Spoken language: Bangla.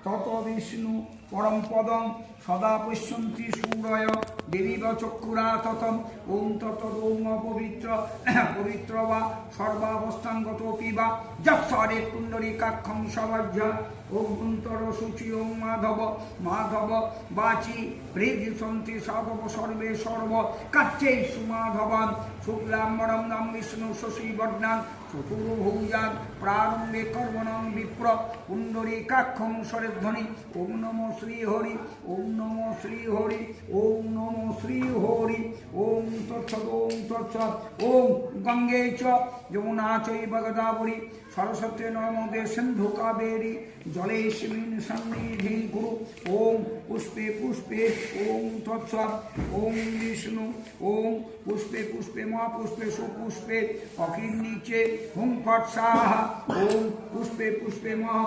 তত বিষ্ণু পরম পদম সদা পশ্যন্তি সূরয় দেবীব চক্ষুরা ততম ওম ততদোম অপবিত্র পবিত্র বা সর্বাবস্থানগত পিবা যৎসরে কুণ্ডলিকাক্ষং সবাজ্য ওম অন্তর শুচি ওম মাধব মাধব বাচি হৃদিসন্তি সাধব সর্বে সর্ব কাচ্চৈ সুমাধবান শুক্লাম্বরম নাম বিষ্ণু শশী বর্ণাং চতুর্ভুজাং প্রারম্ভে কর্মণং বিপ্র কুণ্ডলিকাক্ষং স্বরধ্বনি ওম নমো শ্রী হরি ওম নমো শ্রী হরি ওম নমো শ্রী হরি ওম তৎসৎ ওম তৎসৎ ওম গঙ্গে চ যমুনা চৈব গোদাবরী সরস্বতী নর্মদে সিন্ধু কাবেরী জলেস্মিন সন্নিধি কুরু ওম পুষ্পে পুষ্পে ওম তৎসৎ ওম বিষ্ণু ওম পুষ্পে পুষ্পে মহাপুষ্পে সুপুষ্পে অখির নিচে হুম ফট সাহা ওম পুষ্পে পুষ্পে মহা